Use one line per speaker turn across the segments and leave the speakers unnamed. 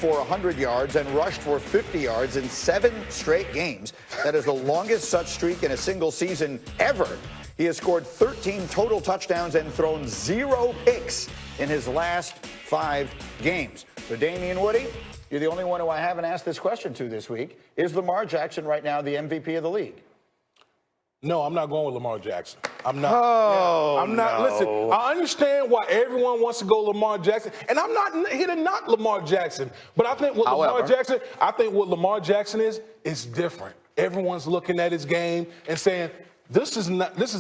for 100 yards and rushed for 50 yards in 7 straight games. That is the longest such streak in a single season ever. He has scored 13 total touchdowns and thrown 0 picks in his last 5 games. So, Damien, Woody, you're the only one who I haven't asked this question to this week. Is Lamar Jackson right now the MVP of the league?
No, I'm not going with Lamar Jackson. I'm not.
Oh,
I'm not.
no.
Listen, I understand why everyone wants to go Lamar Jackson, and I'm not here to knock Lamar Jackson. But I think what Lamar Jackson is different. Everyone's looking at his game and saying, this is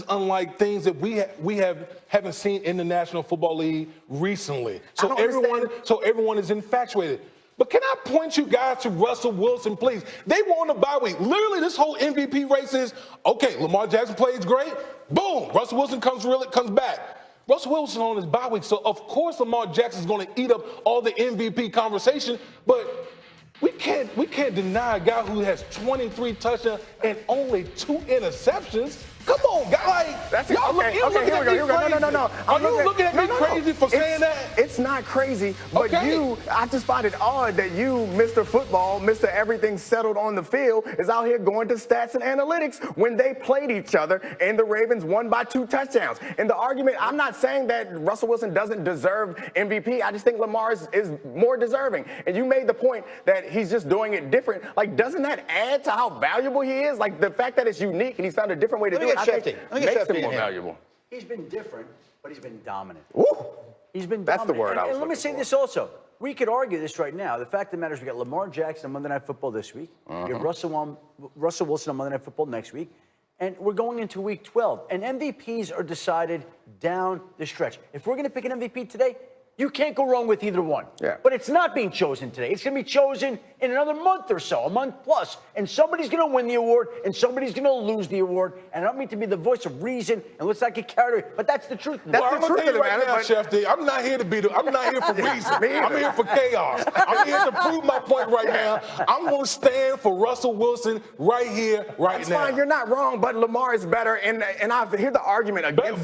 unlike things that we haven't seen in the National Football League recently. So everyone is infatuated. But can I point you guys to Russell Wilson, please? They were on a bye week. Literally, this whole MVP race is, okay, Lamar Jackson plays great. Boom, Russell Wilson comes back. Russell Wilson on his bye week, so of course Lamar Jackson's going to eat up all the MVP conversation. But we can't deny a guy who has 23 touchdowns and only 2 interceptions. Come on, guys.
That's it. Okay, here we go. No.
Are you looking at me crazy for saying that?
It's not crazy, but I just find it odd that you, Mr. Football, Mr. Everything settled on the field, is out here going to stats and analytics when they played each other and the Ravens won by 2 touchdowns. And the argument, I'm not saying that Russell Wilson doesn't deserve MVP. I just think Lamar is more deserving. And you made the point that he's just doing it different. Like, doesn't that add to how valuable he is? Like, the fact that it's unique and he's found a different way to do it, I think makes him more valuable.
He's been different, but he's been dominant.
Ooh.
He's been dominant.
That's the word I was
And let me say this also. We could argue this right now. The fact of the matter is we got Lamar Jackson on Monday Night Football this week. We got Russell Wilson on Monday Night Football next week. And we're going into week 12. And MVPs are decided down the stretch. If we're going to pick an MVP today, you can't go wrong with either one.
Yeah.
But it's not being chosen today. It's going to be chosen in another month or so, a month plus. And somebody's going to win the award, and somebody's going to lose the award. And I don't mean to be the voice of reason, and let's not get carried away, but that's the truth.
That's the truth of the matter, now, Chef D. I'm not here to I'm not here for reason. I'm here for chaos. I'm here to prove my point right now. I'm going to stand for Russell Wilson right here, right
that's
now.
Fine, you're not wrong, but Lamar is better, and I hear the argument against.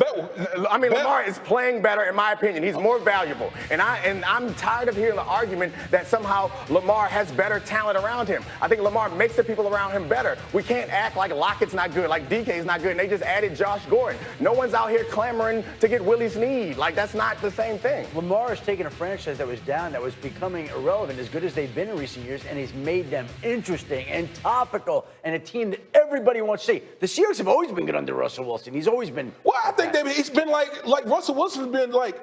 Lamar is playing better, in my opinion. He's more valuable. And I'm tired of hearing the argument that somehow Lamar has better talent around him. I think Lamar makes the people around him better. We can't act like Lockett's not good, like DK's not good, and they just added Josh Gordon. No one's out here clamoring to get Willie Snead. Like, that's not the same thing.
Lamar has taken a franchise that was down, that was becoming irrelevant, as good as they've been in recent years, and he's made them interesting and topical and a team that everybody wants to see. The Seahawks have always been good under Russell Wilson. He's always been.
Well, I think that he's been like Russell Wilson's been like.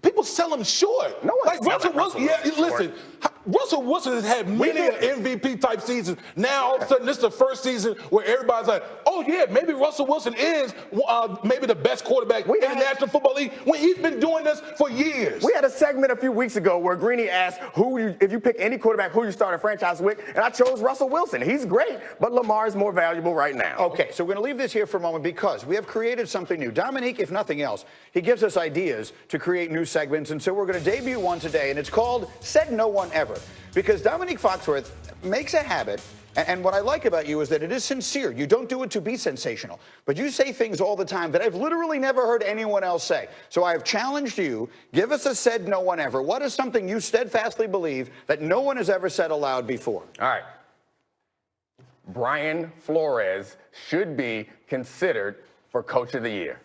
People sell him short.
No one's
Russell Wilson. Yeah, listen. Russell Wilson has had many MVP type seasons. Now all of a sudden this is the first season where everybody's like, oh yeah, maybe Russell Wilson is maybe the best quarterback in the National Football League when he's been doing this for years.
We had a segment a few weeks ago where Greeny asked if you pick any quarterback, who you start a franchise with, and I chose Russell Wilson. He's great, but Lamar is more valuable right now.
Okay, so we're going to leave this here for a moment because we have created something new. Dominique, if nothing else, he gives us ideas to create new segments, and so we're going to debut one today, and it's called Said No One Ever. Because Dominique Foxworth makes a habit, and what I like about you is that it is sincere. You don't do it to be sensational, but you say things all the time that I've literally never heard anyone else say. So I have challenged you, give us a said no one ever. What is something you steadfastly believe that no one has ever said aloud before?
All right. Brian Flores should be considered for Coach of the Year.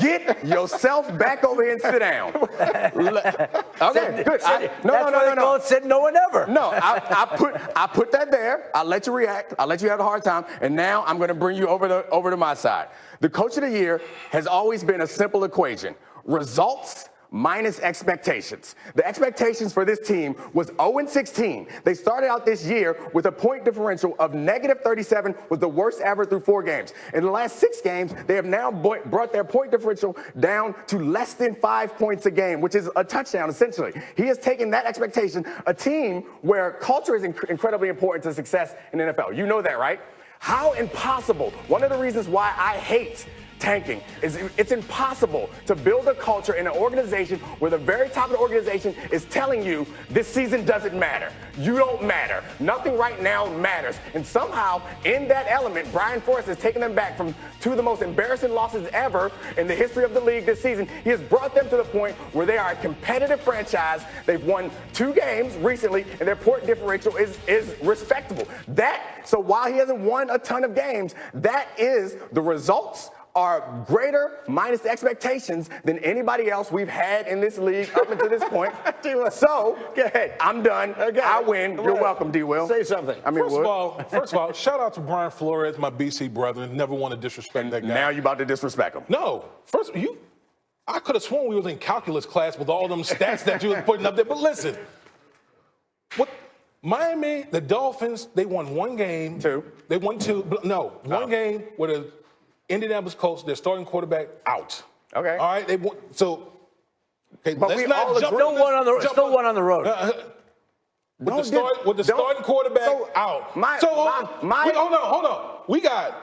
Get yourself back over here and sit down. Okay, good.
No. Said no one ever.
No, I put that there. I'll let you react. I'll let you have a hard time. And now I'm going to bring you over to my side. The Coach of the Year has always been a simple equation: results minus expectations. The expectations for this team was 0-16. They started out this year with a point differential of -37, was the worst ever through 4 games. In the last 6 games, they have now brought their point differential down to less than 5 points a game, which is a touchdown, essentially. He has taken that expectation, a team where culture is incredibly important to success in the NFL. You know that, right? How impossible. One of the reasons why I hate tanking. It's impossible to build a culture in an organization where the very top of the organization is telling you this season doesn't matter. You don't matter. Nothing right now matters. And somehow, in that element, Brian Flores has taken them back from two of the most embarrassing losses ever in the history of the league this season. He has brought them to the point where they are a competitive franchise. They've won 2 games recently, and their point differential is respectable. So while he hasn't won a ton of games, that is the results are greater minus the expectations than anybody else we've had in this league up until this point. So,
go ahead.
I'm done.
Okay.
I win. You're welcome, D. Will.
Say something.
I mean,
First of all, shout out to Brian Flores, my BC brother. Never want to disrespect that guy.
Now you about to disrespect him.
No. I could have sworn we was in calculus class with all them stats that you was putting up there. But listen, Miami, the Dolphins, they won 1 game.
2.
They won 2. No, 1 game with a Indianapolis Colts, their starting quarterback out.
Okay.
All right. They won. So, okay,
But
let's
we
not
all
jump.
agree-
Still one on the road.
With the starting quarterback out. Hold on. We got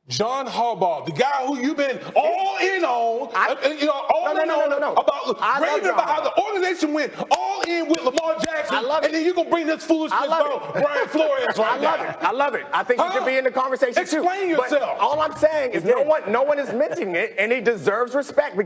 John Harbaugh, the guy who you've been all in on, raving about how the organization went all in with Lamar Jackson, and then you're going to bring this foolishness about Brian Flores right now.
I love it. I think you should be in the conversation too.
Explain yourself.
But all I'm saying is no one is mentioning it, and he deserves respect because